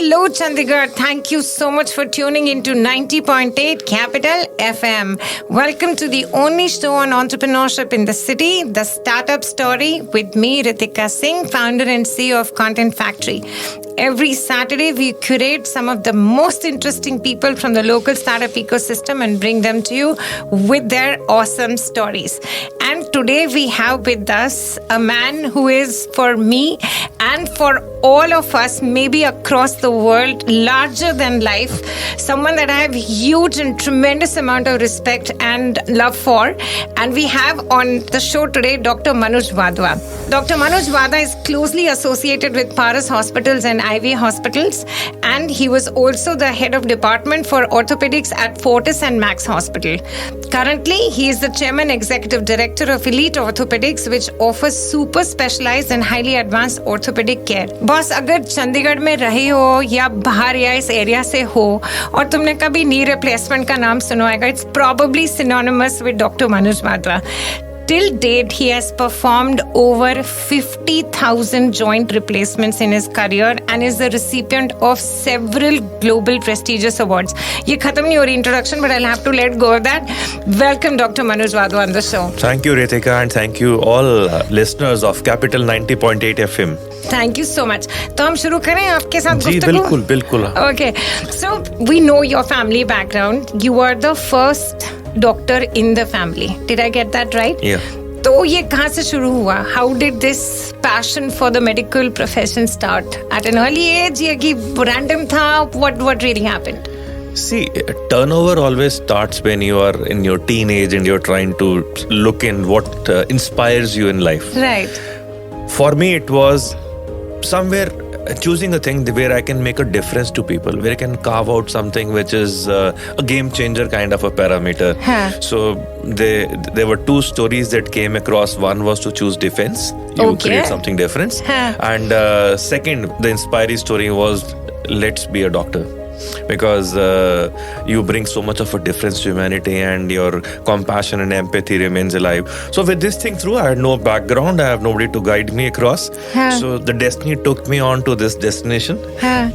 Hello, Chandigarh. Thank you so much for tuning into 90.8 Capital FM. Welcome to the only show on entrepreneurship in the city, The Startup Story, with me, Ritika Singh, founder and CEO of Content Factory. Every Saturday, we curate some of the most interesting people from the local startup ecosystem and bring them to you with their awesome stories. And today we have with us a man who is, for me and for all of us, maybe across the world, larger than life, someone that I have huge and tremendous amount of respect and love for. And we have on the show today Dr. Manuj Wadhwa. Dr. Manuj Wadhwa is closely associated with Paras Hospitals and IV Hospitals, and he was also the head of department for orthopedics at Fortis and Max Hospital. Currently, he is the chairman executive director of Elite Orthopedics, which offers super specialized and highly advanced orthopedic care. Boss, अगर चंडीगढ़ में रहे हो या बाहर या इस area से हो और तुमने कभी नी रिप्लेसमेंट का नाम सुना होगा, it's probably synonymous with Dr. Manuj Wadhwa. Till date, he has performed over 50,000 joint replacements in his career and is the recipient of several global prestigious awards. ये खत्म नहीं हो रही introduction, but I'll have to let go of that. Welcome, Dr. Manuj Wadhwa on the show. Thank you, Ritika, and thank you all listeners of Capital 90.8 FM. Thank you so much. तो हम शुरू करें आपके साथ जी बिल्कुल बिल्कुल. Okay, so we know your family background. You are the first doctor in the family. Did I get that right? Yeah. तो ये कहाँ से शुरू हुआ? How did this passion for the medical profession start? At an early age या कि random था? What really happened? See, turnover always starts when you are in your teenage and you're trying to look in what inspires you in life. Right. For me, it was somewhere choosing a thing where I can make a difference to people, where I can carve out something which is a game changer kind of a parameter. So there were two stories that came across. One was to choose defense. You create something different. And second, the inspiring story was let's be a doctor. Because you bring so much of a difference to humanity and your compassion and empathy remains alive. So with this thing through, I had no background, I have nobody to guide me across. So the destiny took me on to this destination.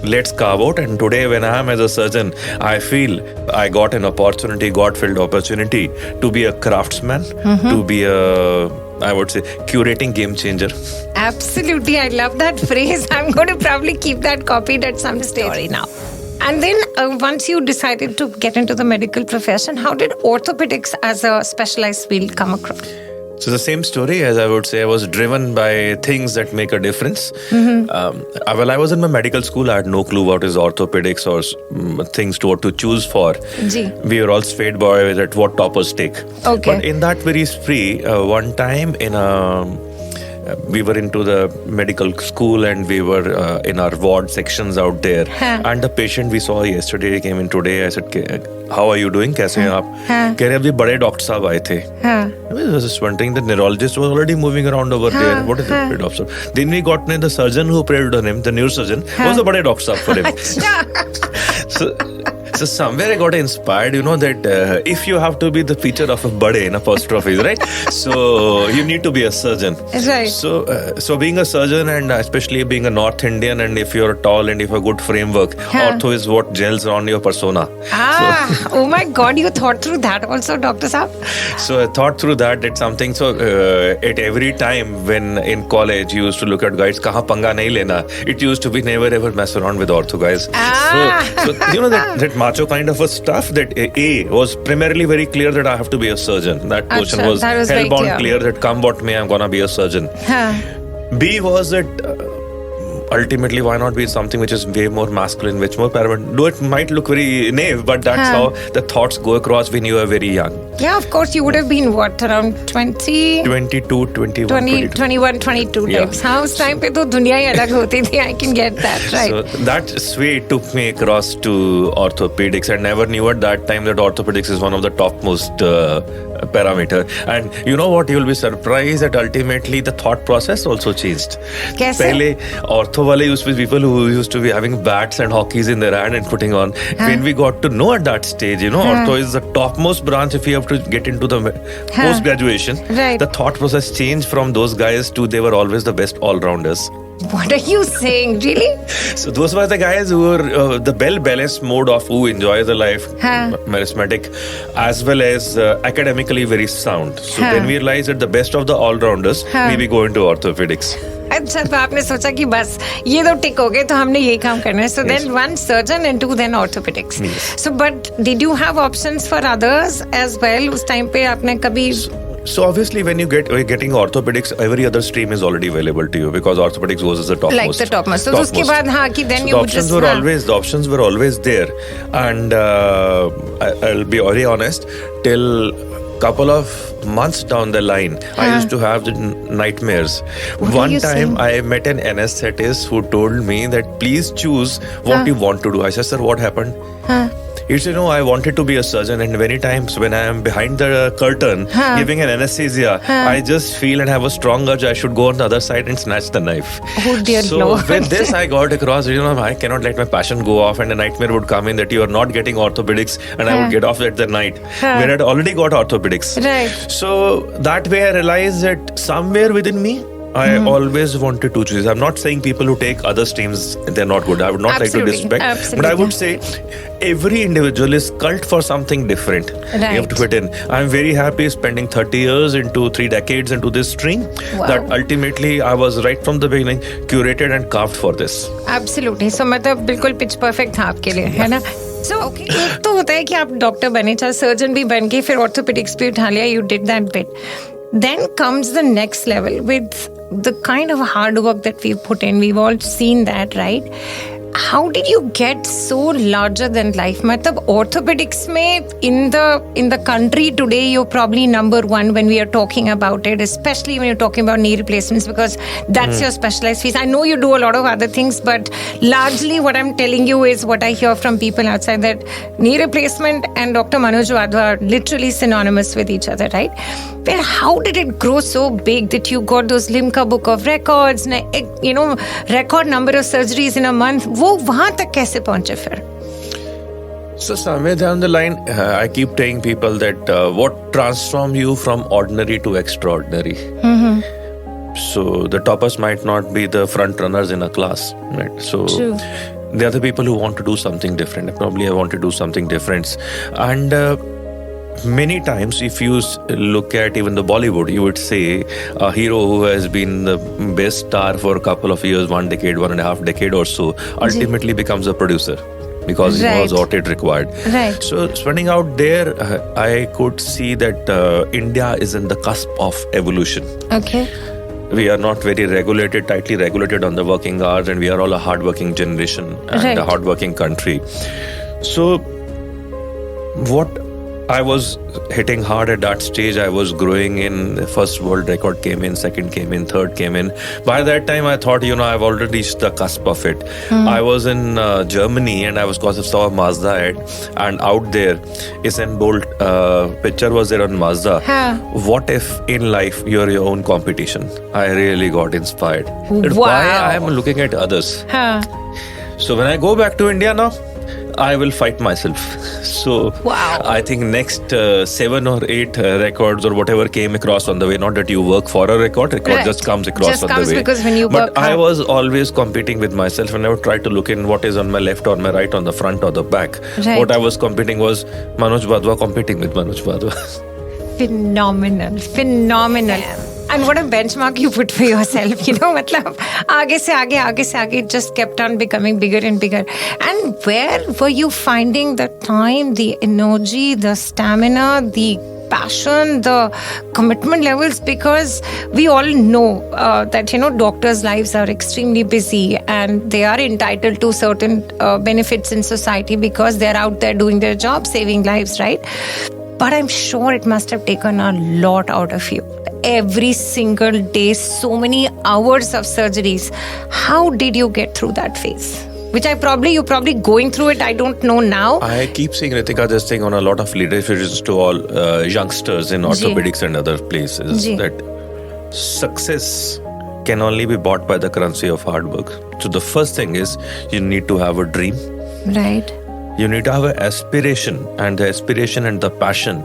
Let's carve out. And today when I am as a surgeon, I feel I got an opportunity, God-filled opportunity to be a craftsman, to be I would say, curating game changer. Absolutely, I love that phrase. I'm going to probably keep that copied at some stage now. And then once you decided to get into the medical profession, how did orthopedics as a specialized field come across? So the same story, as I would say, I was driven by things that make a difference. While I was in my medical school, I had no clue what is orthopedics or things to choose for. We were all swayed by that what toppers take. But in that very spree, one time we were into the medical school and we were in our ward sections out there. And the patient we saw yesterday came in today. I said, how are you doing? कैसे हैं आप? कह रहे अभी बड़े doctor साहब आए थे. I was just wondering, the neurologist was already moving around over there. What is the bड़े डॉक्टर साहब? Then we got the surgeon who prayed on him, the neurosurgeon, was the बड़े डॉक्टर साहब for him. So somewhere I got inspired, that if you have to be the feature of a bade in apostrophes, right? So you need to be a surgeon. Right. So being a surgeon and especially being a North Indian, and if you're tall and if a good framework, ortho is what gels around your persona. Oh my God, you thought through that also, Dr. Saab? So I thought through that, did something. So at every time when in college you used to look at guys, kahan panga nahi lena. It used to be never ever mess around with ortho guys. So that macho kind of a stuff, that A was primarily very clear that I have to be a surgeon. That portion was hellbound clear that come what may, I'm gonna be a surgeon. B was that ultimately why not be something which is way more masculine, which more paramount. Though it might look very naive, but that's how the thoughts go across when you are very young. Yeah, of course, you would have been what, around 20? 22, 21, 21, 22 types. How उस time पे तो दुनिया ही अलग होती थी. I can get that, right? So that sway took me across to orthopedics. I never knew at that time that orthopedics is one of the topmost parameter. And you know what? You'll be surprised that ultimately the thought process also changed. कैसे? पहले ortho wale used to be people who used to be having bats and hockeys in their hand and putting on. When we got to know at that stage, ortho is the topmost branch if you have to get into the post-graduation. Right. The thought process changed from those guys to they were always the best all-rounders. What are you saying? Really? So those were the guys who were the balanced mode of who enjoy the life, charismatic, as well as academically very sound. So then we realized that the best of the all-rounders maybe go into orthopedics. अच्छा तो आपने सोचा कि बस ये तो टिक हो गए तो हमने ये काम करना है. So then one surgeon and two then orthopedics. So but did you have options for others as well? उस टाइम पे आपने कभी So obviously, when you're getting orthopedics, every other stream is already available to you because orthopedics was as the topmost. Like the topmost. So उसके बाद हाँ कि then so you just the options were always there, and I'll be very honest, till couple of months down the line, I used to have the nightmares. One time I met an anesthetist who told me that please choose what you want to do. I said, sir, what happened? He said, no, I wanted to be a surgeon, and many times when I am behind the curtain giving an anesthesia, I just feel and have a strong urge I should go on the other side and snatch the knife. Oh dear so Lord. With this I got across, I cannot let my passion go off, and a nightmare would come in that you are not getting orthopedics, and I would get off at the night where I'd already got orthopedics. Right. So that way I realized that somewhere within me, I always wanted to choose. I'm not saying people who take other streams, they're not good. I would not like to disrespect. But I would say every individual is cult for something different. You have to fit in. I'm very happy spending 30 years into 3 decades into this stream. That ultimately I was right from the beginning curated and carved for this. Absolutely. So मतलब बिल्कुल pitch perfect था आपके लिए, है ना? So एक तो होता है कि आप डॉक्टर बने, चाहे सर्जन भी बन गए, फिर ऑर्थोपेडिक्स भी उठा लिया, you did that bit. Then comes the next level with the kind of hard work that we've put in. We've all seen that, right? How did you get so larger than life? मतलब orthopedics में in the country today, you're probably number one when we are talking about it, especially when you're talking about knee replacements, because that's your specialized field. I know you do a lot of other things, but largely what I'm telling you is what I hear from people outside, that knee replacement and Dr. Manuj Wadhwa are literally synonymous with each other, right? But how did it grow so big that you got those Limca Book of Records, record number of surgeries in a month? वो वहां तक कैसे पहुंचे फिर? So somewhere down the line, I keep telling people that what transforms you from ordinary to extraordinary. So the toppers might not be the front runners in a class, right? So the other people who want to do something different. Probably I want to do something different, and many times, if you look at even the Bollywood, you would say a hero who has been the best star for a couple of years, 1 decade, 1.5 decade or so, ultimately becomes a producer because he knows what it required. Right. So spending out there, I could see that India is in the cusp of evolution. Okay. We are not very tightly regulated on the working hours, and we are all a hardworking generation and a hardworking country. So what I was hitting hard at that stage. I was growing in. The first world record came in, second came in, third came in. By that time, I thought, I've already reached the cusp of it. I was in Germany, and I saw a Mazda ad, and out there, Usain Bolt picture was there on Mazda. What if in life you're your own competition? I really got inspired. Why I am looking at others. So when I go back to India now, I will fight myself. So I think next 7 or 8 records or whatever came across on the way, not that you work for a record just comes across on the way. Because when you work I was always competing with myself, and I would try to look in what is on my left or my right, on the front or the back. What I was competing was Manuj Wadhwa competing with Manuj Wadhwa. Phenomenal. And what a benchmark you put for yourself, मतलब आगे से आगे it just kept on becoming bigger and bigger. And where were you finding the time, the energy, the stamina, the passion, the commitment levels? Because we all know that doctors' lives are extremely busy, and they are entitled to certain benefits in society because they're out there doing their job, saving lives, right? But I'm sure it must have taken a lot out of you. Every single day, so many hours of surgeries. How did you get through that phase? Which you're probably going through it. I don't know now. I keep seeing Ritika this thing on a lot of leadership to all youngsters in orthopedics and other places that success can only be bought by the currency of hard work. So the first thing is you need to have a dream. Right. You need to have an aspiration, and the aspiration and the passion,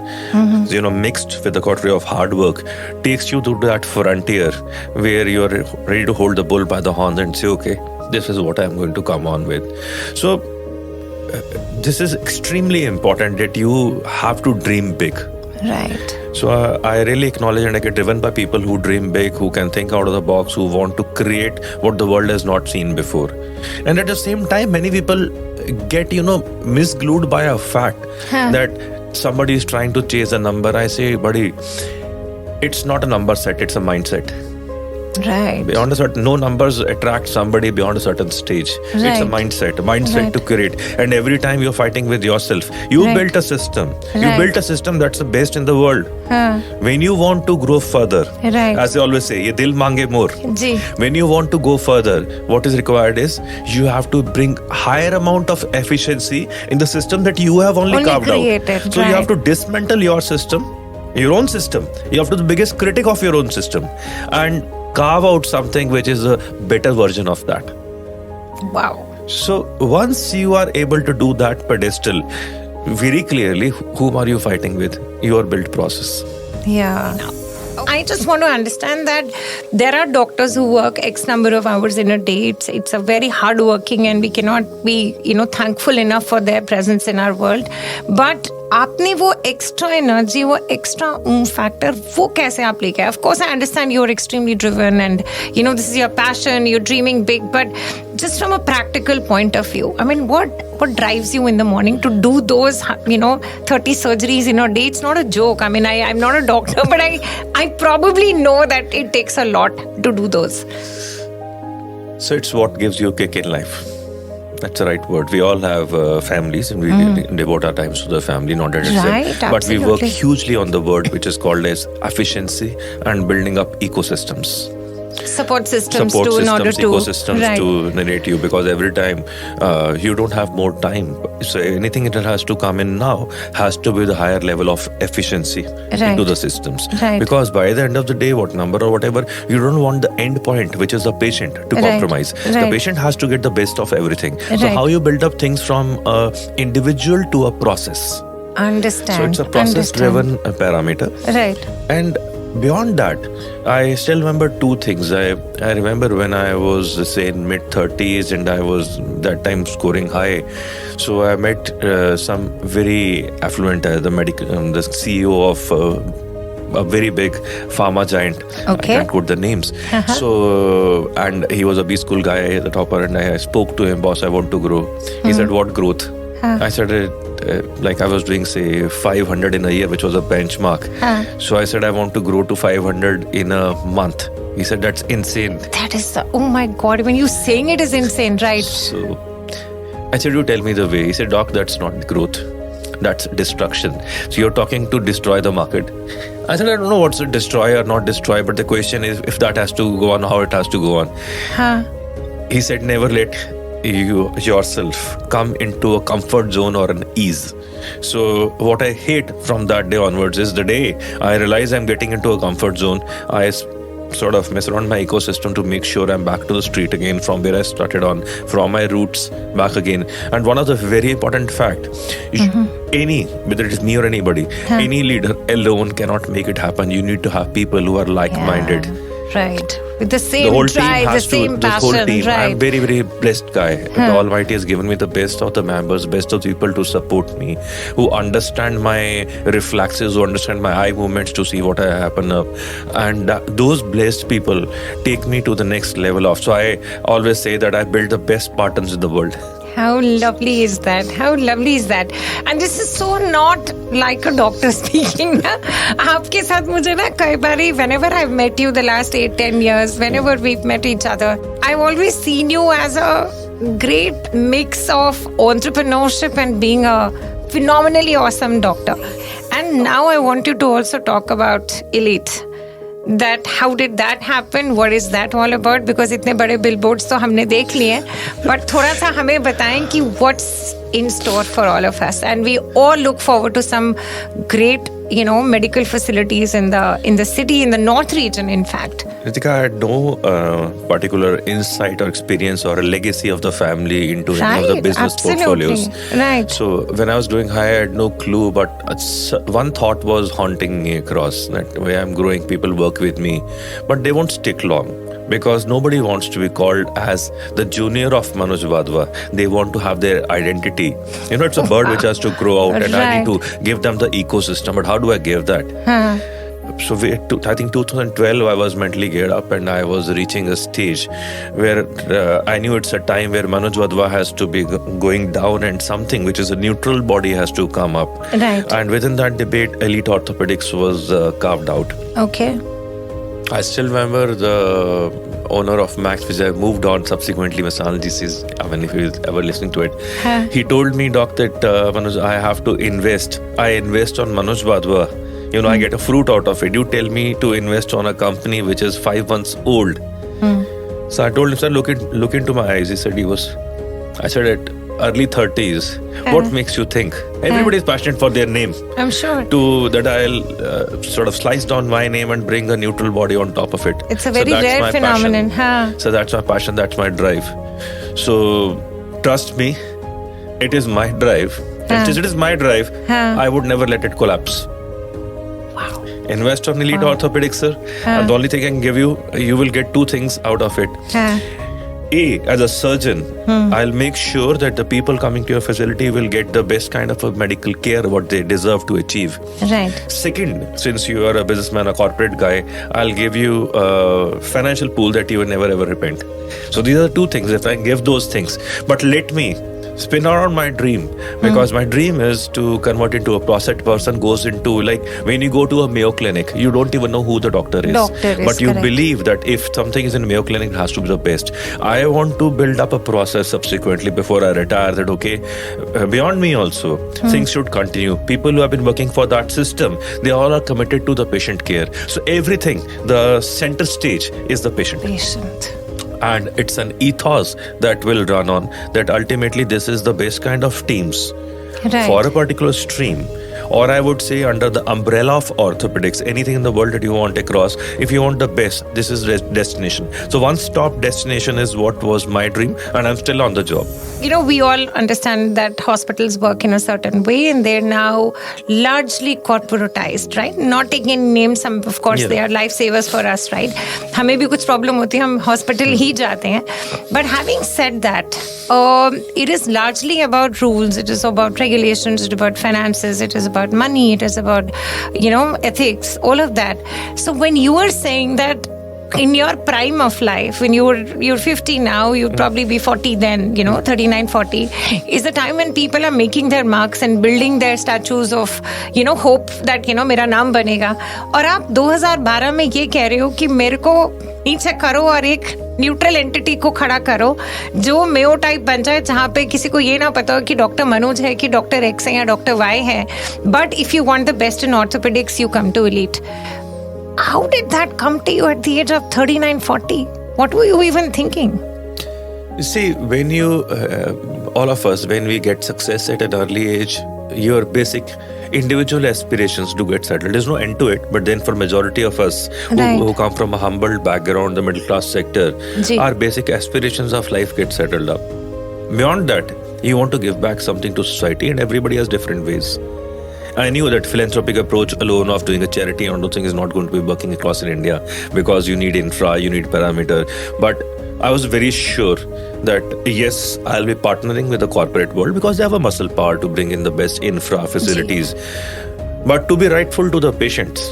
mixed with the quality of hard work, takes you to that frontier where you're ready to hold the bull by the horns and say, okay, this is what I'm going to come on with. So this is extremely important, that you have to dream big. Right. So I really acknowledge and I get driven by people who dream big, who can think out of the box, who want to create what the world has not seen before. And at the same time, many people get, misglued by a fact that somebody is trying to chase a number. I say, buddy, it's not a number set, it's a mindset. Right. Beyond a certain, no numbers attract somebody beyond a certain stage. Right. It's a mindset to create. And every time you're fighting with yourself, you built a system. You built a system that's the best in the world. When you want to grow further, as they always say, ye dil mange more. When you want to go further, what is required is you have to bring higher amount of efficiency in the system that you have only carved created, out. So you have to dismantle your system, your own system. You have to be the biggest critic of your own system and carve out something which is a better version of that. Wow. So once you are able to do that pedestal very clearly, whom are you fighting with? Your build process. Yeah. I just want to understand that there are doctors who work X number of hours in a day. It's a very hard working, and we cannot be, thankful enough for their presence in our world. But आपने वो extra energy, वो extra factor, वो कैसे आप लेके आए? Of course, I understand you're extremely driven and, this is your passion, you're dreaming big. But just from a practical point of view, I mean, what drives you in the morning to do those, 30 surgeries in a day? It's not a joke. I mean, I'm not a doctor, but I probably know that it takes a lot to do those. So it's what gives you a kick in life. That's the right word. We all have families, and we devote our times to the family, not that it's but we work hugely on the word which is called as efficiency and building up ecosystems. Support systems ecosystems to narrate you, because every time you don't have more time. So anything that has to come in now has to be the higher level of efficiency into the systems. Because by the end of the day, what number or whatever, you don't want the end point, which is the patient, to compromise. The patient has to get the best of everything. So how you build up things from individual to a process. Understand. So it's a process-driven parameter. Right. And beyond that, I still remember two things. I remember when I was, say, in mid-30s and I was that time scoring high. So I met some very affluent, the CEO of a very big pharma giant. I can't quote the names. So, and he was a B-school guy, the topper, and I spoke to him, boss, I want to grow. He said, what growth? I said, I was doing, say, 500 in a year, which was a benchmark. So I said, I want to grow to 500 in a month. He said, that's insane. That is, oh my God, when you're saying it is insane, right? So I said, you tell me the way. He said, doc, that's not growth. That's destruction. So you're talking to destroy the market. I said, I don't know what's a destroy or not destroy, but the question is, if that has to go on, how it has to go on. He said, never let you yourself come into a comfort zone or an ease. So what I hate from that day onwards is the day I realize I'm getting into a comfort zone, I sort of mess around my ecosystem to make sure I'm back to the street again from where I started on, from my roots back again. And one of the very important fact, whether it is me or anybody, any leader alone cannot make it happen. You need to have people who are like-minded. Right. With the same drive, the same passion. The whole team. Right. I'm very, very blessed guy. The Almighty has given me the best of the members, best of the people to support me, who understand my reflexes, who understand my eye movements to see what I happen up. And those blessed people take me to the next level of. So I always say that I build the best partners in the world. How lovely is that? How lovely is that? And this is so not like a doctor speaking. आपके साथ मुझे ना कई बारी, whenever I've met you the last 8-10 years, whenever we've met each other, I've always seen you as a great mix of entrepreneurship and being a phenomenally awesome doctor. And now I want you to also talk about Elite. That how did that happen? What is that all about? Because इतने बड़े billboards तो हमने देख लिए हैं, but थोड़ा सा हमें बताएं कि what's in store for all of us, and we all look forward to some great, medical facilities in the city, in the north region, in fact. Ritika, I had no particular insight or experience or a legacy of the family into any of the business portfolios. Right. So when I was doing high, I had no clue, but one thought was haunting me across that way I'm growing, people work with me, but they won't stick long. Because nobody wants to be called as the junior of Manuj Wadhwa. They want to have their identity. It's a bird which has to grow out, and I need to give them the ecosystem. But how do I give that? So I think 2012, I was mentally geared up, and I was reaching a stage where I knew it's a time where Manuj Wadhwa has to be going down, and something which is a neutral body has to come up. Right. And within that debate, elite orthopedics was carved out. Okay. I still remember the owner of Max, which I moved on subsequently. Masanji says, if you're ever listening to it, he told me, Doc, that Manoj, I have to invest. I invest on Manuj Wadhwa. I get a fruit out of it. You tell me to invest on a company which is 5 months old. So I told him, sir, look into my eyes. He said I said at early 30s. What makes you think? Everybody is passionate for their name. I'm sure. To that I'll sort of slice down my name and bring a neutral body on top of it. It's a very rare phenomenon. So that's my passion, that's my drive. So trust me, it is my drive. And since it is my drive, I would never let it collapse. Wow. Invest on elite orthopedics, sir. And the only thing I can give you, you will get two things out of it. As a surgeon, I'll make sure that the people coming to your facility will get the best kind of a medical care what they deserve to achieve. Right. Second, since you are a businessman, a corporate guy, I'll give you a financial pool that you will never ever repent. So these are the two things. If I give those things, but let me spin around my dream, because my dream is to convert into a process. Person goes into, like when you go to a Mayo Clinic, you don't even know who the doctor is, but you believe that if something is in Mayo Clinic, it has to be the best. I want to build up a process subsequently before I retire that beyond me also things should continue. People who have been working for that system, they all are committed to the patient care. So everything, the center stage is the patient. And it's an ethos that will run on that ultimately this is the best kind of teams for a particular stream, or I would say under the umbrella of orthopedics, anything in the world that you want across. If you want the best, this is destination. So one-stop destination is what was my dream, and I'm still on the job. We all understand that hospitals work in a certain way, and they're now largely corporatized, right? Not taking names, of course, they are lifesavers for us, right? हमें भी कुछ problem होती है, हम hospital ही जाते हैं. But having said that, it is largely about rules. It is about regulations. It is about finances. It is about money, it is about, ethics, all of that. So when you were saying that in your prime of life, when you're 50 now, you'd probably be 40 then, 39, 40, is the time when people are making their marks and building their statues of, hope that, मेरा नाम बनेगा. और आप 2012 में ये कह रहे हो कि मेरे को नीचे करो और एक न्यूट्रल एंटिटी को खड़ा करो जो मेयो टाइप बन जाए, जहाँ पे किसी को ये ना पता हो कि डॉक्टर मनोज है कि डॉक्टर एक्स है या डॉक्टर वाई है. But if you want the best in orthopaedics, you come to Elite. How did that come to you at the age of 39, 40? What were you even thinking? You see, when you, all of us, when we get success at an early age, your basic individual aspirations do get settled. There's no end to it, but then for majority of us who come from a humble background, the middle class sector, our basic aspirations of life get settled up. Beyond that, you want to give back something to society, and everybody has different ways. I knew that philanthropic approach alone of doing a charity and thing is not going to be working across in India, because you need infra, you need parameter. But I was very sure that yes, I'll be partnering with the corporate world because they have a muscle power to bring in the best infra facilities. But to be rightful to the patients,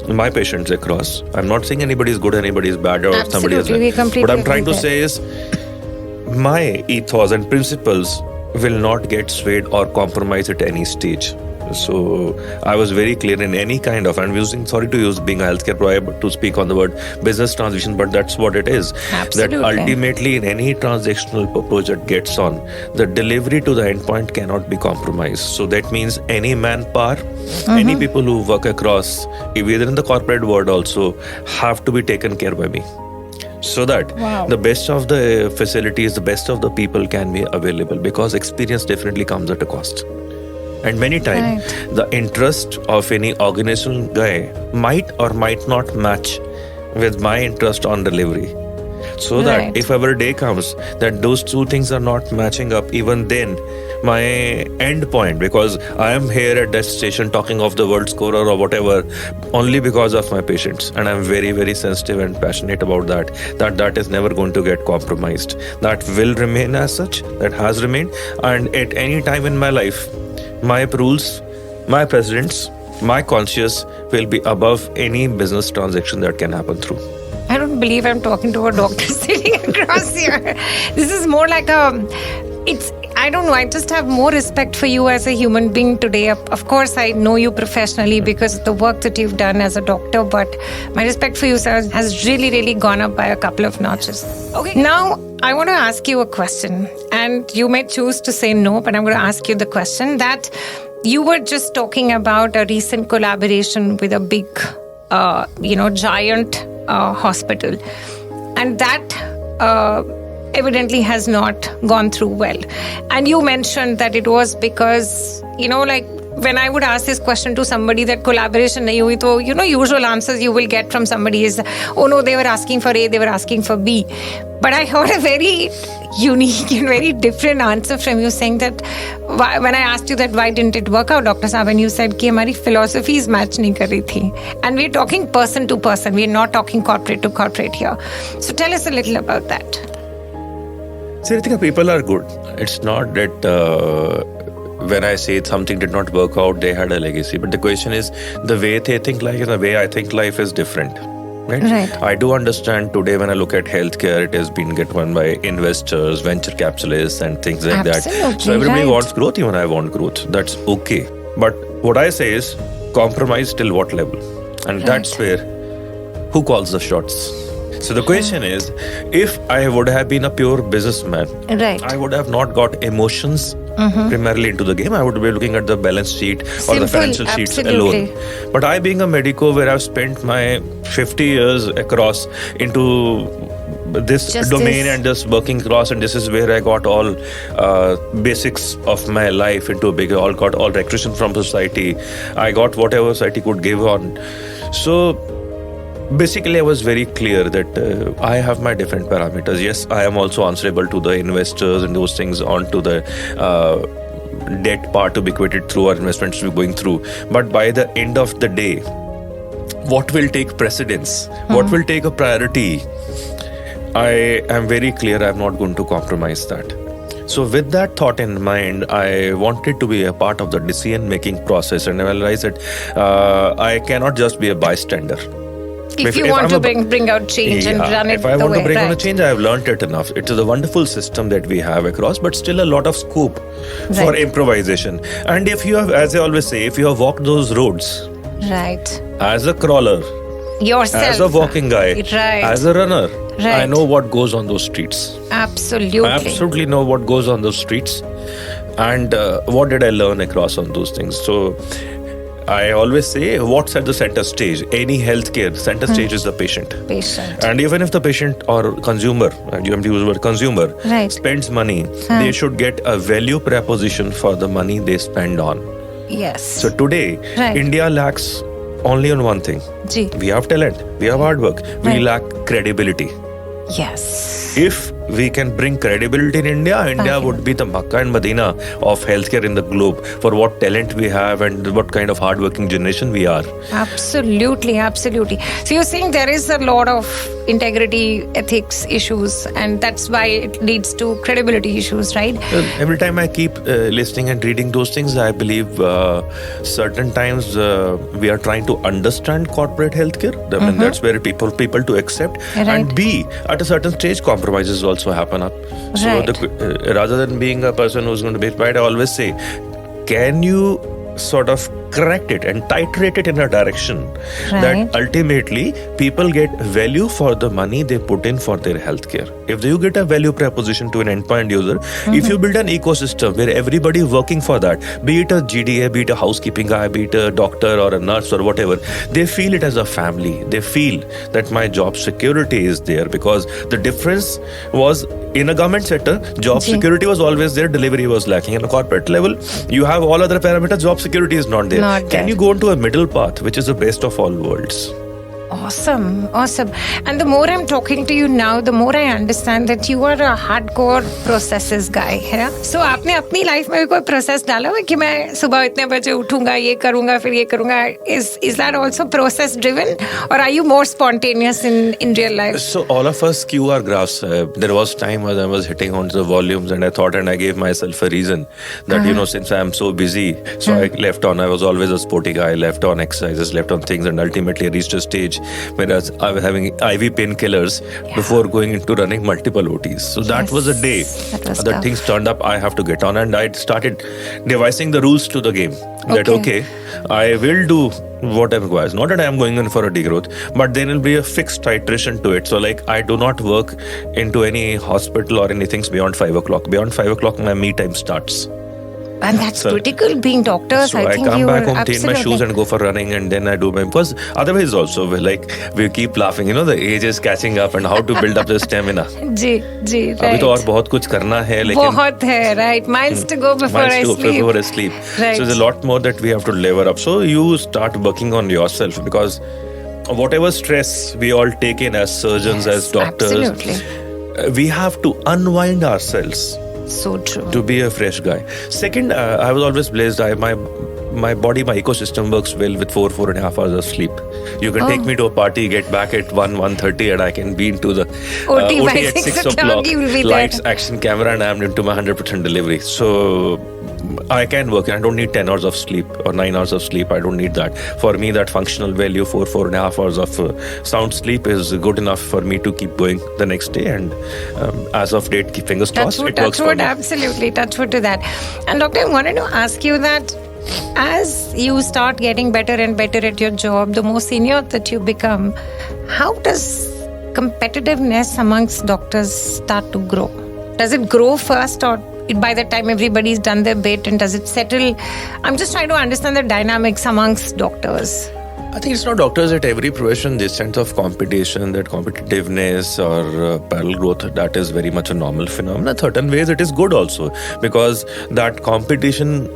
my patients across, I'm not saying anybody is good, anybody is bad, or somebody is bad. What I'm trying to say is my ethos and principles will not get swayed or compromised at any stage. So I was very clear in any kind of, I'm sorry to use being a healthcare provider to speak on the word business transition, but that's what it is. Absolutely. That ultimately in any transactional project gets on, the delivery to the endpoint cannot be compromised. So that means any manpower, any people who work across, either in the corporate world also, have to be taken care by me. so that the best of the facilities, the best of the people can be available, because experience definitely comes at a cost. And many times, the interest of any organizational guy might or might not match with my interest on delivery. So that if ever a day comes that those two things are not matching up, even then my end point, because I am here at that station talking of the world scorer or whatever, only because of my patients, and I'm very, very sensitive and passionate about that is never going to get compromised. That will remain as such, that has remained, and at any time in my life, my rules, my precedents, my conscience will be above any business transaction that can happen through. I don't believe I'm talking to a doctor sitting across here. This is more like I don't know, I just have more respect for you as a human being today. Of course, I know you professionally because of the work that you've done as a doctor, but my respect for you, sir, has really, really gone up by a couple of notches. Okay, now I want to ask you a question, and you may choose to say no, but I'm going to ask you the question that you were just talking about a recent collaboration with a big, giant hospital, and that evidently has not gone through well. And you mentioned that it was because, when I would ask this question to somebody, that collaboration nahi hui, to, usual answers you will get from somebody is, oh no, they were asking for A, they were asking for B. But I heard a very unique and very different answer from you, saying that when I asked you that why didn't it work out, Dr. Saab, and you said कि हमारी philosophies match नहीं कर रही थी. And we're talking person to person. We're not talking corporate to corporate here. So tell us a little about that. See, I think people are good. It's not that when I say something did not work out, they had a legacy. But the question is, the way they think life and the way I think life is different. Right? I do understand today when I look at healthcare, it has been get run by investors, venture capitalists and things like that. So everybody wants growth, even I want growth. That's okay. But what I say is, compromise till what level? And that's where, who calls the shots? So the question is, if I would have been a pure businessman, I would have not got emotions primarily into the game. I would be looking at the balance sheet or the financial sheets alone. But I, being a medico, where I've spent my 50 years across into this domain and just working across, and this is where I got all basics of my life into a big, got all recreation from society. I got whatever society could give on. So basically, I was very clear that I have my different parameters. Yes, I am also answerable to the investors and those things, onto the debt part to be equated through, our investments to be going through. But by the end of the day, what will take precedence? What will take a priority? I am very clear I'm not going to compromise that. So with that thought in mind, I wanted to be a part of the decision-making process, and I realized that I cannot just be a bystander. If you want to bring out change and run it the way. If I want to bring on a change, I have learned it enough. It is a wonderful system that we have across, but still a lot of scope for improvisation. And if you have, as I always say, if you have walked those roads, as a crawler, yourself, as a walking guy, as a runner, I know what goes on those streets. Absolutely. I absolutely know what goes on those streets. And what did I learn across on those things? So I always say, what's at the center stage? Any healthcare, center stage is the patient. And even if the patient or consumer, and you have to use the word consumer, spends money, they should get a value proposition for the money they spend on. Yes. So today, India lacks only on one thing. We have talent, we have hard work, we lack credibility. Yes. If we can bring credibility in India, India would be the Makkah and Medina of healthcare in the globe for what talent we have and what kind of hardworking generation we are. Absolutely, absolutely. So you're saying there is a lot of integrity, ethics issues, and that's why it leads to credibility issues, right? Well, every time I keep listening and reading those things, I believe certain times we are trying to understand corporate healthcare. I mean, that's where people to accept. And B, at a certain stage, compromises also happen up. So rather than being a person who's going to be right, I always say, can you sort of correct it and titrate it in a direction Right. that ultimately people get value for the money they put in for their healthcare. If you get a value proposition to an endpoint user, if you build an ecosystem where everybody working for that, be it a GDA, be it a housekeeping guy, be it a doctor or a nurse or whatever, they feel it as a family. They feel that my job security is there, because the difference was in a government sector, job Ji. security was always there, delivery was lacking. In a corporate level, you have all other parameters, job security is not there. Not Can there. you go into a middle path, which is the best of all worlds? Awesome. And the more I'm talking to you now, the more I understand that you are a hardcore processes guy, है? So आपने अपनी life में भी कोई process डाला हुआ कि मैं सुबह इतने बजे उठूंगा, ये करूंगा, फिर ये करूंगा? Is that also process driven, or are you more spontaneous in real life? So all of us skew our graphs. There was time when I was hitting on the volumes, and I thought, and I gave myself a reason that since I am so busy, so I left on. I was always a sporty guy. I left on exercises, left on things, and ultimately reached a stage whereas I was having IV painkillers before going into running multiple OTs. So that was a day that things turned up. I have to get on, and I started devising the rules to the game. That I will do whatever requires. Not that I am going in for a degrowth, but there will be a fixed titration to it. So like I do not work into any hospital or anything beyond 5 o'clock. Beyond 5 o'clock, my me time starts. And that's critical being doctors. So I think come you back are home, change my shoes and go for running, and then I do my, because otherwise also we keep laughing, the age is catching up and how to build up the stamina. Ji, right. अभी तो और बहुत कुछ करना है, लेकिन बहुत है, right? Miles to go before I sleep. Right. So there's a lot more that we have to lever up. So you start working on yourself, because whatever stress we all take in as surgeons, as doctors, absolutely. We have to unwind ourselves. So true. To be a fresh guy. Second, I was always blessed. My body, my ecosystem works well with 4.5 hours of sleep. You can take me to a party, get back at 1:30, and I can be into the OT at 6 o'clock. You will be Lights, there. action, camera, and I'm into my 100% delivery. So I can work. I don't need 10 hours of sleep or 9 hours of sleep. I don't need that. For me, that functional value, 4.5 hours of sound sleep is good enough for me to keep going the next day. And as of date, keep fingers crossed, it works for me. Absolutely, touch wood to that. And doctor, I wanted to ask you that as you start getting better and better at your job, the more senior that you become, how does competitiveness amongst doctors start to grow? Does it grow first, or by the time everybody's done their bit, and does it settle? I'm just trying to understand the dynamics amongst doctors. I think it's not doctors, at every profession, this sense of competition, that competitiveness or parallel growth, that is very much a normal phenomenon. In certain ways, it is good also, because that competition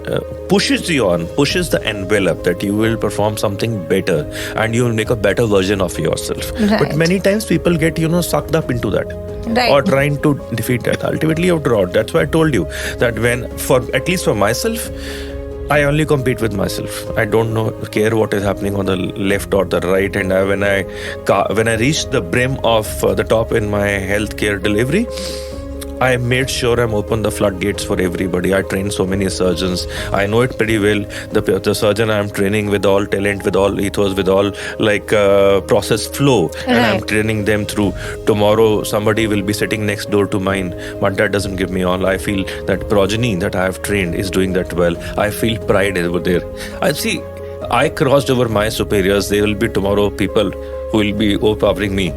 pushes you on, pushes the envelope that you will perform something better and you will make a better version of yourself. Right. But many times people get, sucked up into that. Right. Or trying to defeat that. Ultimately, you have to draw. That's why I told you that at least for myself, I only compete with myself. I don't care what is happening on the left or the right. And when I reach the brim of the top in my healthcare delivery, I made sure I'm open the floodgates for everybody. I trained so many surgeons. I know it pretty well. The surgeon I'm training with all talent, with all ethos, with all process flow. Right. And I'm training them through. Tomorrow, somebody will be sitting next door to mine. But that doesn't give me all. I feel that progeny that I have trained is doing that well. I feel pride over there. I crossed over my superiors. There will be tomorrow people who will be overpowering me.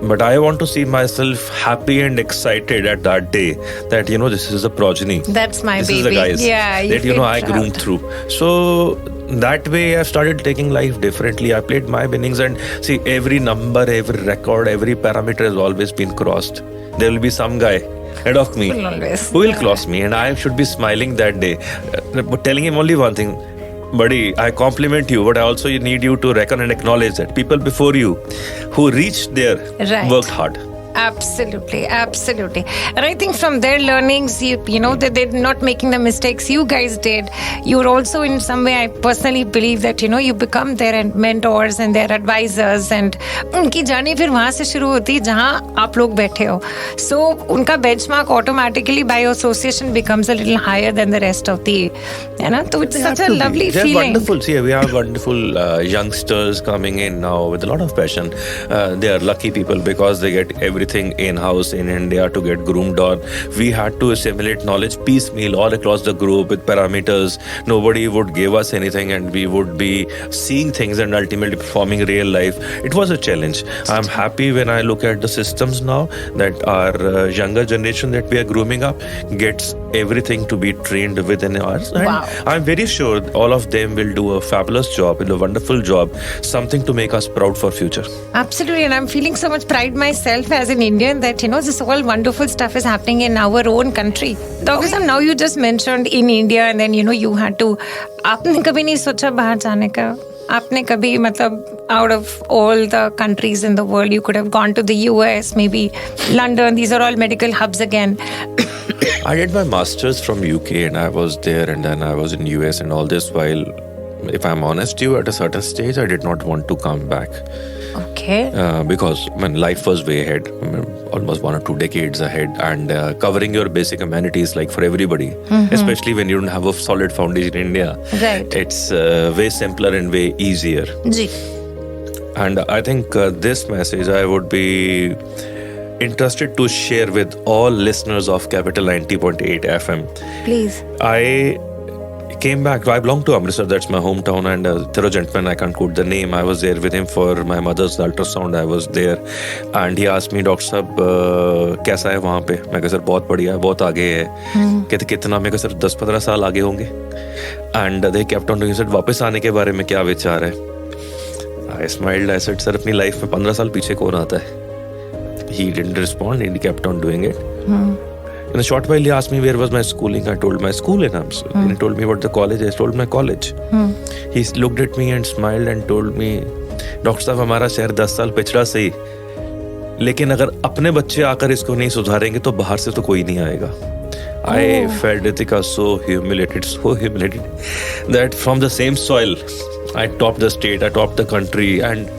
But I want to see myself happy and excited at that day that, this is a progeny. That's my this baby. This is the guys that, I groomed through. So that way I started taking life differently. I played my innings, and see, every number, every record, every parameter has always been crossed. There will be some guy ahead of me who will cross me, and I should be smiling that day, but telling him only one thing: buddy, I compliment you, but I also need you to reckon and acknowledge that people before you who reached there worked hard. Absolutely. And I think from their learnings, that they're not making the mistakes you guys did. You're also, in some way, I personally believe that, you become their mentors and their advisors, and उनकी journey फिर वहाँ से शुरू होती है जहाँ आप लोग बैठे हो. So उनका benchmark automatically by association becomes a little higher than the rest of the, So it's such a lovely feeling. They're wonderful. See, we have wonderful youngsters coming in now with a lot of passion. They are lucky people because they get everything everything in-house in India to get groomed on. We had to assimilate knowledge piecemeal all across the group with parameters. Nobody would give us anything and we would be seeing things and ultimately performing real life. It was a challenge. I'm happy when I look at the systems now that our younger generation that we are grooming up gets everything to be trained within ours. And I'm very sure all of them will do a fabulous job, a wonderful job, something to make us proud for future. Absolutely, and I'm feeling so much pride myself as an Indian that, this all wonderful stuff is happening in our own country. Dr. Sam, now you just mentioned in India and then, you had to, आपने कभी नहीं सोचा बाहर जाने का? आपने कभी मतलब out of all the countries in the world, you could have gone to the US, maybe London, these are all medical hubs again. I did my master's from UK and I was there and then I was in US and all this while, if I'm honest with you, at a certain stage, I did not want to come back. Okay. Because life was way ahead, almost 1 or 2 decades ahead, and covering your basic amenities like for everybody, especially when you don't have a solid foundation in India. Right. It's way simpler and way easier. Ji. And I think this message I would be interested to share with all listeners of Capital 90.8 FM. Please. I came back. I belong to Amritsar, that's my hometown, and there was a gentleman, I can't quote the name. I was there with him for my mother's ultrasound. I was there and he asked me, Doctor Sahab, कैसा है वहाँ पे? मैं कहा sir बहुत बढ़िया है, बहुत आगे है. कहते कितना? मैं कहा सर 10-15 साल आगे होंगे. And they kept on doing, said वापस आने के बारे में क्या विचार है? I smiled. I said, sir, अपनी लाइफ में 15 साल पीछे कौन आता है? He didn't respond. He kept on doing it. In a short while, he asked me where was my schooling. I told my school in Amsterdam. And he told me what the college is. I told my college. He looked at me and smiled and told me, Doctor साहब हमारा शहर 10 साल पिछड़ा सही, लेकिन अगर अपने बच्चे आकर इसको नहीं सुधारेंगे तो बाहर से तो कोई नहीं आएगा. I felt Ritika so humiliated that from the same soil, I topped the state, I topped the country, and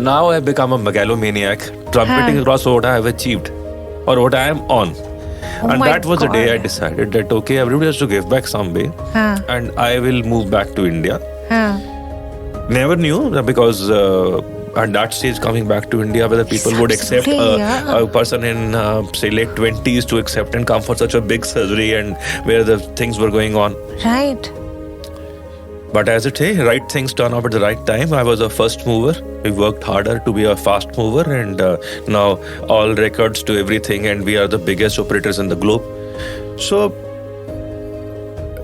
now I've become a megalomaniac, trumpeting across what I have achieved or what I am on. And that was the day I decided that, okay, everybody has to give back some way, and I will move back to India. Never knew, because at that stage, coming back to India, whether people would accept a person in, say, late 20s to accept and come for such a big surgery, and where the things were going on. Right. But as it is, right things turn up at the right time. I was a first mover. We worked harder to be a fast mover, and now all records to everything, and we are the biggest operators in the globe. So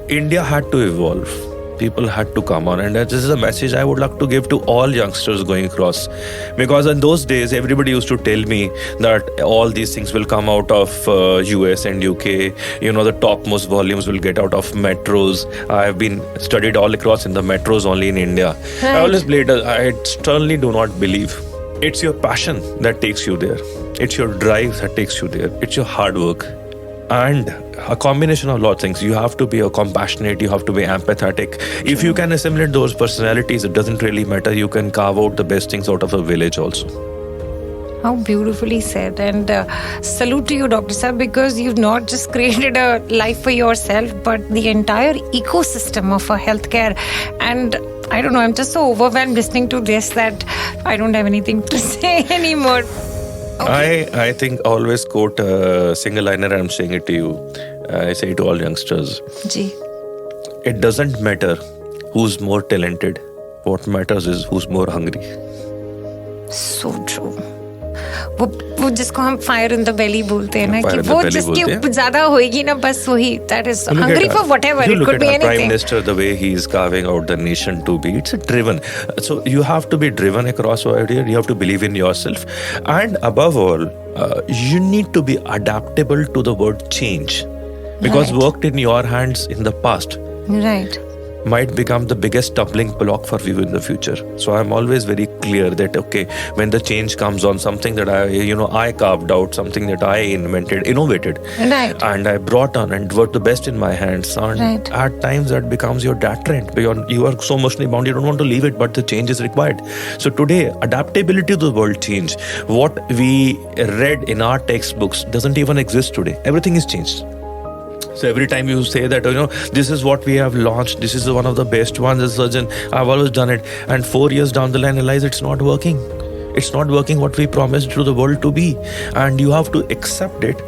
India had to evolve. People had to come on, and this is a message I would like to give to all youngsters going across, because in those days everybody used to tell me that all these things will come out of US and UK. The topmost volumes will get out of metros. I have been studied all across in the metros only in India. Right. I always believed, I sternly do not believe. It's your passion that takes you there. It's your drive that takes you there. It's your hard work. And a combination of a lot of things. You have to be compassionate, you have to be empathetic. If you can assimilate those personalities, it doesn't really matter. You can carve out the best things out of a village also. How beautifully said. And salute to you, Dr. Saab, because you've not just created a life for yourself, but the entire ecosystem of healthcare. And I don't know, I'm just so overwhelmed listening to this that I don't have anything to say anymore. Okay. I think always quote a single liner, I'm saying it to you. I say it to all youngsters. Ji. It doesn't matter who's more talented. What matters is who's more hungry. So true. वो जिसको हम fire in the belly बोलते हैं ना, कि वो जिसकी ज्यादा होएगी ना, बस वही, that is hungry for whatever. It could be anything. Prime Minister, the way he is carving out the nation to be, it's driven. So you have to be driven across over here. You have to believe in yourself, and above all, you need to be adaptable to the word change, because worked in your hands in the past. Right. Might become the biggest stumbling block for you in the future. So I'm always very clear that, okay, when the change comes on, something that I carved out, something that I innovated, right, and I brought on and worked the best in my hands. And right, at times that becomes your deterrent. You are so emotionally bound, you don't want to leave it, but the change is required. So today, adaptability to the world change. What we read in our textbooks doesn't even exist today. Everything is changed. So every time you say that, this is what we have launched, this is one of the best ones as surgeon, I've always done it, and 4 years down the line, realize it's not working. It's not working what we promised to the world to be. And you have to accept it,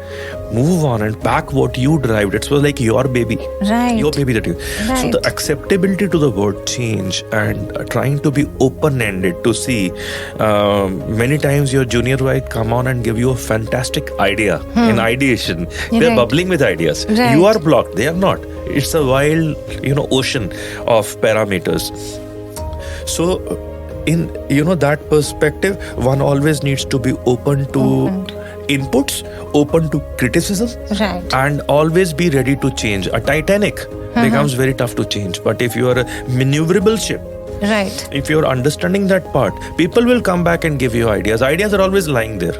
move on and pack what you derived. It was like your baby. Right. Your baby that you. Right. So the acceptability to the word change and trying to be open-ended to see many times your junior wife come on and give you a fantastic idea in ideation. They're Right. bubbling with ideas. Right. You are blocked. They are not. It's a wild, ocean of parameters. So in that perspective, one always needs to be open to inputs, open to criticism, Right. and always be ready to change. A Titanic becomes very tough to change, but if you are a maneuverable ship, Right. if you're understanding that part, people will come back and give you ideas. Ideas are always lying there.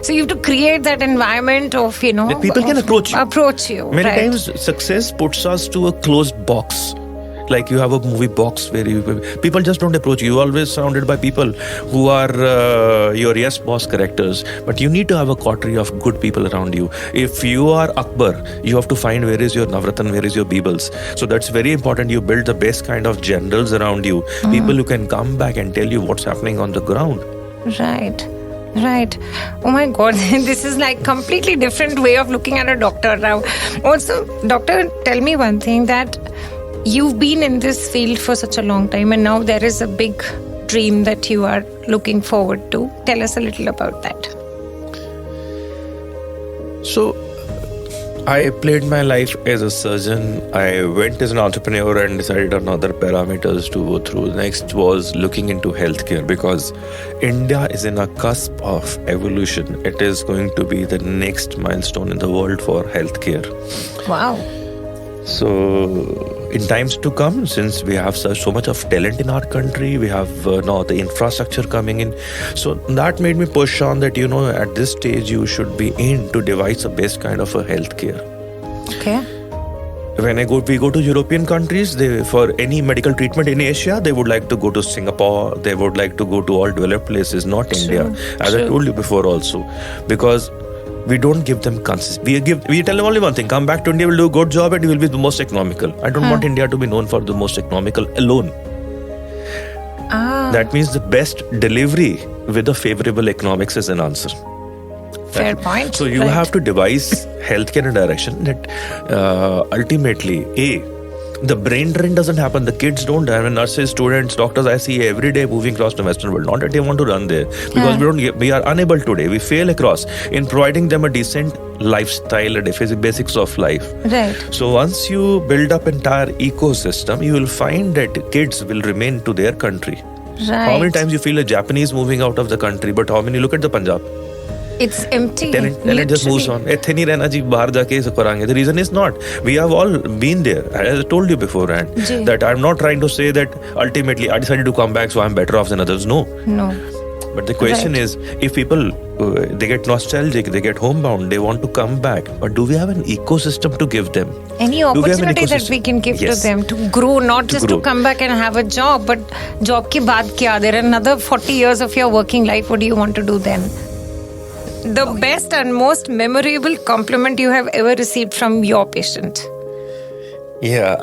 So you have to create that environment of, That people can approach you. Approach you. Many right. times success puts us to a closed box. Like you have a movie box where people just don't approach you. You're always surrounded by people who are your yes boss characters. But you need to have a coterie of good people around you. If you are Akbar, you have to find where is your Navratan, where is your Birbals. So that's very important. You build the best kind of generals around you. People who can come back and tell you what's happening on the ground. Right. Right. Oh my God, this is like completely different way of looking at a doctor now. Also, doctor, tell me one thing, that you've been in this field for such a long time and now there is a big dream that you are looking forward to. Tell us a little about that. So, I played my life as a surgeon. I went as an entrepreneur and decided on other parameters to go through. Next was looking into healthcare, because India is in a cusp of evolution. It is going to be the next milestone in the world for healthcare. Wow. So, in times to come, since we have so much of talent in our country, we have now the infrastructure coming in. So that made me push on that, at this stage, you should be in to devise the best kind of a healthcare. Okay. When we go to European countries, for any medical treatment in Asia, they would like to go to Singapore. They would like to go to all developed places, not India. As I told you before also, because we don't give them we tell them only one thing: come back to India, we'll do a good job and you will be the most economical. I don't want India to be known for the most economical alone. That means the best delivery with a favorable economics is an answer. Fair point. So you have to devise healthcare in a direction that ultimately, the brain drain doesn't happen. The kids don't die. When nurses, students, doctors, I see every day moving across the Western world. Not that they want to run there, because we are unable today. We fail across in providing them a decent lifestyle, a basics of life. Right. So once you build up entire ecosystem, you will find that kids will remain to their country. Right. How many times you feel a Japanese moving out of the country, but how many look at the Punjab? It's empty. Talent just moves on. The reason is not. We have all been there. As I told you beforehand, that I'm not trying to say that ultimately I decided to come back, so I'm better off than others. No. But the question is, if people they get nostalgic, they get homebound, they want to come back, but do we have an ecosystem to give them? Any opportunity that we can give to them to grow, not just to come back and have a job, but job ke baad kya? There are another 40 years of your working life. What do you want to do then? The best and most memorable compliment you have ever received from your patient? Yeah,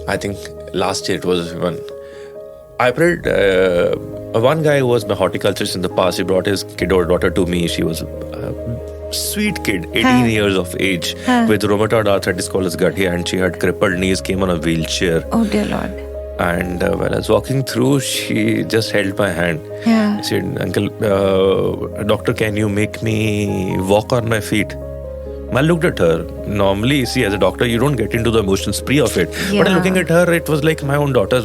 I think last year it was one. I prayed. One guy who was my horticulturist in the past, he brought his kid or daughter to me. She was a sweet kid, 18 years of age, with rheumatoid arthritis called as Gatia, and she had crippled knees, came on a wheelchair. Oh dear Lord. And while I was walking through, she just held my hand. Yeah. She said, "Uncle, doctor, can you make me walk on my feet?" I looked at her. Normally, see, as a doctor, you don't get into the emotional spree of it. Yeah. But looking at her, it was like my own daughter.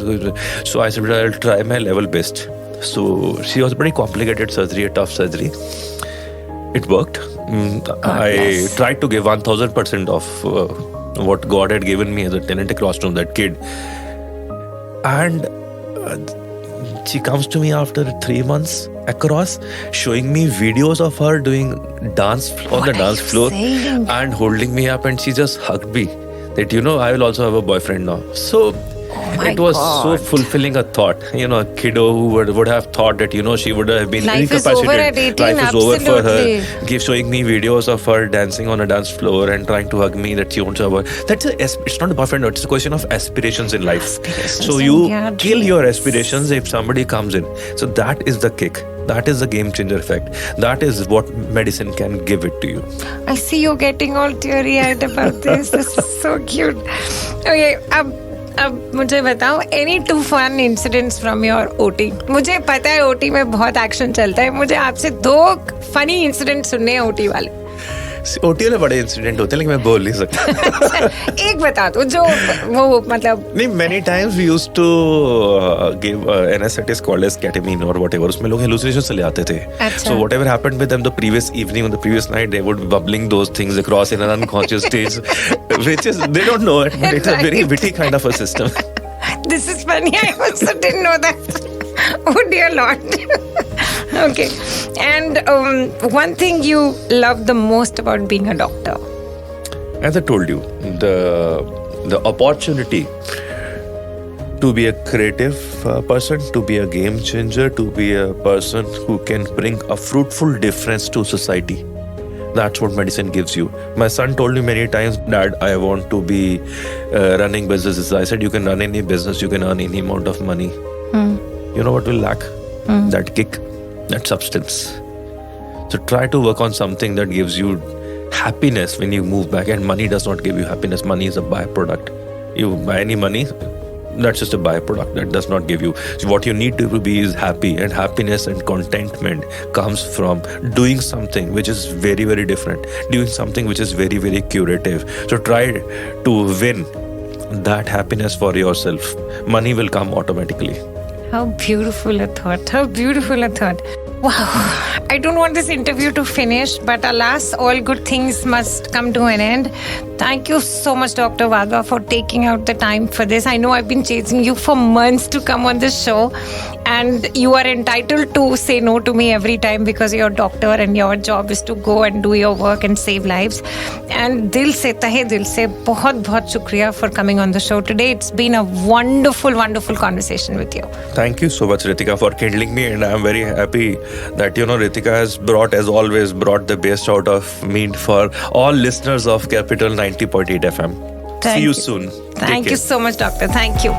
So I said, I'll try my level best. So she was pretty complicated surgery, a tough surgery. It worked. I tried to give 1000% of what God had given me as a talent across to that kid. And she comes to me after 3 months across, showing me videos of her doing dance on the dance floor and holding me up, and she just hugged me that, I will also have a boyfriend now. So my it was so God. fulfilling a thought. A kiddo who would have thought that, she would have been Life is incapacitated. over at 18, Life is over for her. absolutely. Showing me videos of her dancing on a dance floor and trying to hug me that she wants to have. It's not a perfect note. It's a question of aspirations in life. Aspirations So and you yeah, kill your dreams. aspirations if somebody comes in. So that is the kick. That is the game changer effect. That is what medicine can give it to you. I see you getting all teary-eyed about this. This is so cute. Okay, अब मुझे बताओ any 2 fun incidents from your OT. मुझे पता है OT में बहुत action चलता है. मुझे आपसे 2 funny incidents सुनने हैं OT वाले. ओटी में बड़े इंसिडेंट होते हैं लेकिन मैं बोल नहीं सकता. एक बता दो जो वो मतलब. नहीं, many times we used to give anesthetic called as ketamine or whatever. उसमें लोग hallucinations चले आते थे. अच्छा. So whatever happened with them the previous evening or the previous night, they would be bubbling those things across in an unconscious stage, which is they don't know it, but it's a very witty kind of a system. This is funny. I also didn't know that. Oh dear Lord. Okay. And one thing you love the most about being a doctor? As I told you, the opportunity to be a creative person, to be a game changer, to be a person who can bring a fruitful difference to society. That's what medicine gives you. My son told me many times, Dad, I want to be running businesses. I said, you can run any business, you can earn any amount of money. You know what will lack? That kick, that substance. So try to work on something that gives you happiness when you move back. And money does not give you happiness. Money is a byproduct. You buy any money, that's just a byproduct. That does not give you. So what you need to be is happy. And happiness and contentment comes from doing something which is very, very different. Doing something which is very, very curative. So try to win that happiness for yourself. Money will come automatically. How beautiful a thought. How beautiful a thought. Wow. I don't want this interview to finish, but alas, all good things must come to an end. Thank you so much, Dr. Wadhwa, for taking out the time for this. I know I've been chasing you for months to come on this show, and you are entitled to say no to me every time because you're a doctor and your job is to go and do your work and save lives. And dil se, tahe dil se, bahut shukriya for coming on the show today. It's been a wonderful, wonderful conversation with you. Thank you so much, Ritika, for kindling me, and I'm very happy that Ritika has brought the best out of me for all listeners of Capital 90.8 FM. See you soon. Thank you so much, Doctor. Thank you.